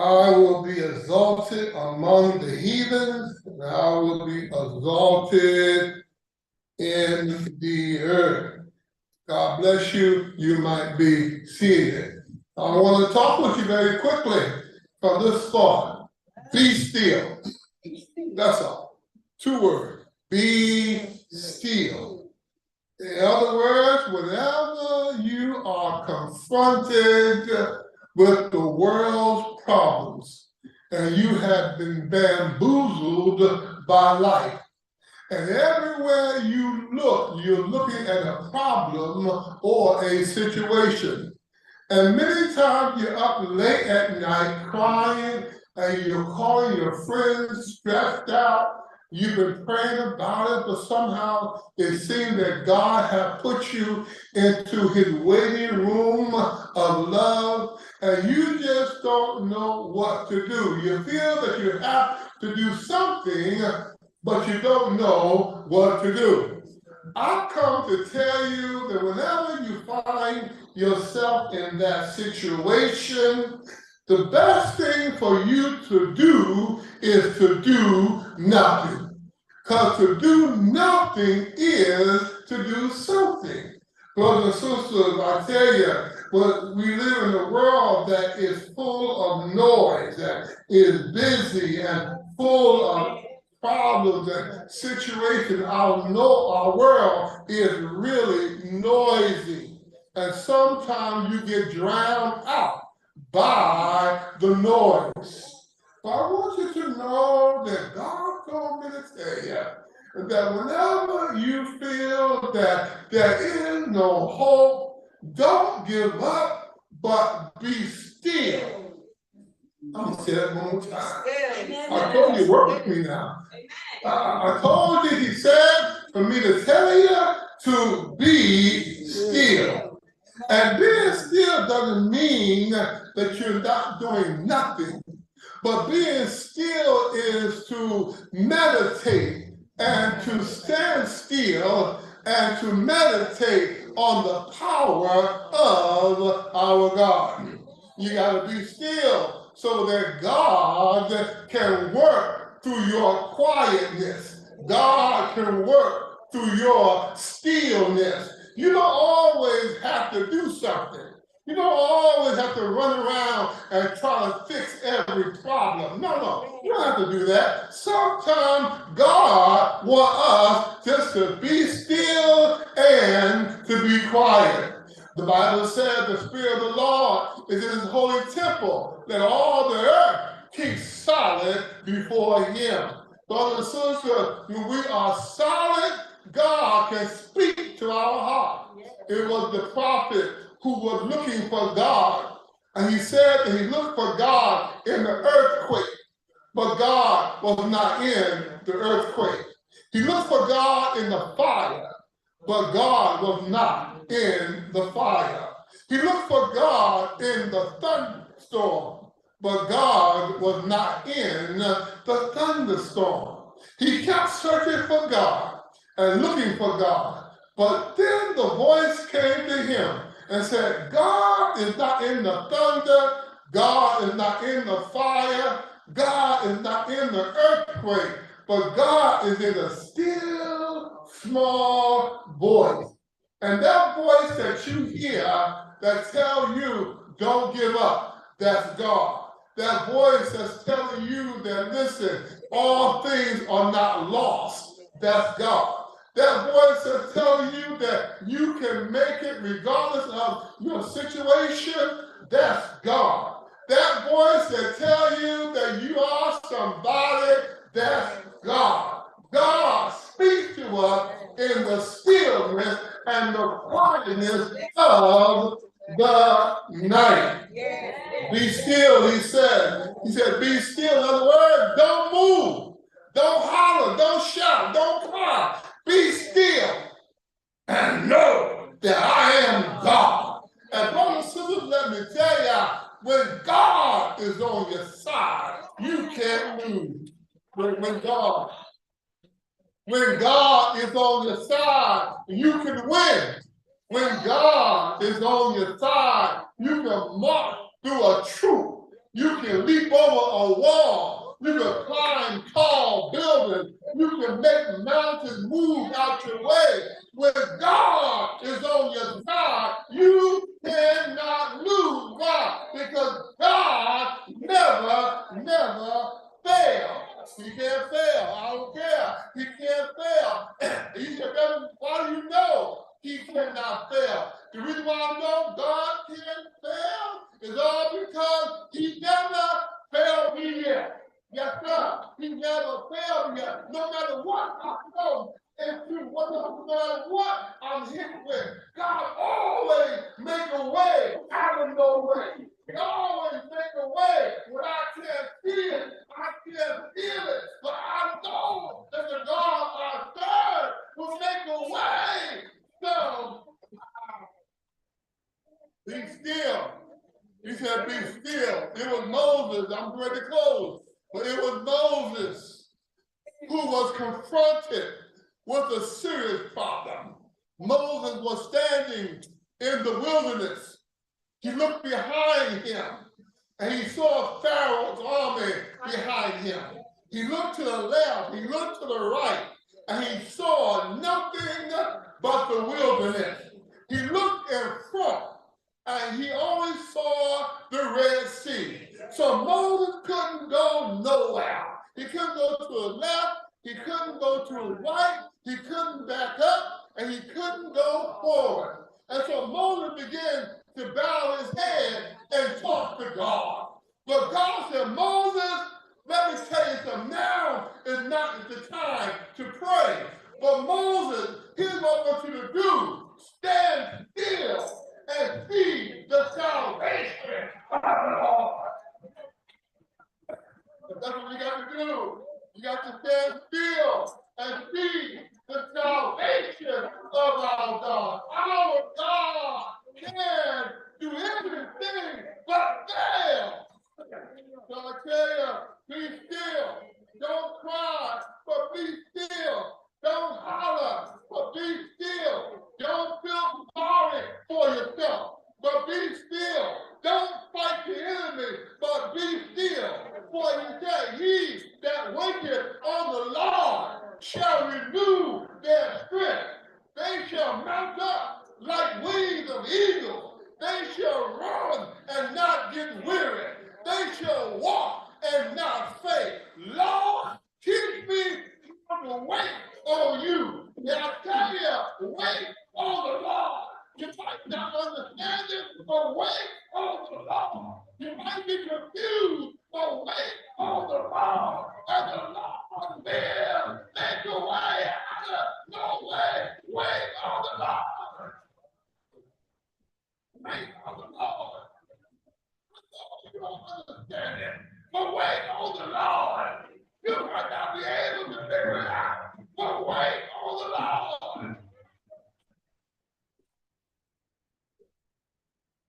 I will be exalted among the heathens, and I will be exalted in the earth. God bless you. You might be seated. I want to talk with you very quickly from this thought. Be still. That's all. 2 words. Be still. In other words, whenever you are confronted with the world's problems and you have been bamboozled by life, and everywhere you look, you're looking at a problem or a situation. And many times you're up late at night crying and you're calling your friends stressed out. You've been praying about it, but somehow it seems that God has put you into his waiting room of love, and you just don't know what to do. You feel that you have to do something, but you don't know what to do. I've come to tell you that whenever you find yourself in that situation, the best thing for you to do is to do nothing. Because to do nothing is to do something. Brothers and sisters, I tell you, well, we live in a world that is full of noise, that is busy and full of problems and situations. Our world is really noisy. And sometimes you get drowned out by the noise. But I want you to know that God told me to tell you that whenever you feel that there is no hope, don't give up, but be still. I'm going to say that one more time. I told you, work with me now. I told you, he said, for me to tell you to be still. And being still doesn't mean that you're not doing nothing. But being still is to meditate and to stand still and to meditate on the power of our God. You got to be still so that God can work through your quietness. God can work through your stillness. You don't always have to do something. You don't always have to run around and try to fix every problem. No, you don't have to do that. Sometimes God wants us just to be still and to be quiet. The Bible said the Spirit of the Lord is in his holy temple. Let all the earth keep solid before him. Brothers and sisters, when we are solid, God can speak to our heart. It was the prophet who was looking for God. And he said that he looked for God in the earthquake, but God was not in the earthquake. He looked for God in the fire, but God was not in the fire. He looked for God in the thunderstorm, but God was not in the thunderstorm. He kept searching for God and looking for God. But then the voice came to him and said, God is not in the thunder, God is not in the fire, God is not in the earthquake, but God is in a still, small voice. And that voice that you hear that tells you, don't give up, that's God. That voice that's telling you that, listen, all things are not lost, that's God. That voice that's telling you that you can make it regardless of your situation, that's God. That voice that tells you that you are somebody, that's God. God speaks to us in the stillness and the quietness of the night. Be still, he said. He said, be still. In other words, don't move. Don't holler. Don't shout. Don't cry. Be still and know that I am God. And brothers and sisters, let me tell you, when God is on your side, you can't lose. When God is on your side, you can win. When God is on your side, you can march through a troop You can leap over a wall. You can climb tall buildings. You can make mountains move out your way. When God is on your side, you cannot lose. Why? Because God never fails. He can't fail. I don't care. He can't fail. He said, why do you know he cannot fail? The reason why I know God can't fail is all because he never failed me yet. Yes, sir. He never failed me yet. No matter what I go into, no matter what I'm hit with, God always make a way out of no way. He always make a way when I can't see it. I can't feel it. But I know that the God I serve will make a way. So, be still. He said, be still. It was Moses. I'm ready to close. But it was Moses who was confronted with a serious problem. Moses was standing in the wilderness. He looked behind him and he saw Pharaoh's army behind him. He looked to the left, he looked to the right, and he saw nothing but the wilderness. He looked in front and he only saw the Red Sea. So Moses couldn't go nowhere. He couldn't go to the left, he couldn't go to the right, he couldn't back up, and he couldn't go forward. And so Moses began to bow his head and talk to God. But God said, Moses, let me tell you something. Now is not the time to pray. But Moses, here's what I want you to do. Stand still and see the salvation of the Lord. That's what you got to do. You got to stand still and see the salvation of our God. Our God can do everything but fail. So I tell you, be still. Don't cry, but be still. Don't holler, but be still. Don't feel sorry for yourself, but be still. Don't fight the enemy, but be still. For he said, he that waiteth on the Lord shall renew their strength. They shall mount up like wings of eagles. They shall run and not get weary. They shall walk and not faint. Lord, teach me how to wait on you. And I tell you, wait on the Lord. You might not understand it, but wait on the Lord. You might be confused, but wait on the Lord. And the Lord will make a way out of no way. Wait on the Lord. Wait on the Lord. You don't understand it, but wait on the Lord. You might not be able to figure it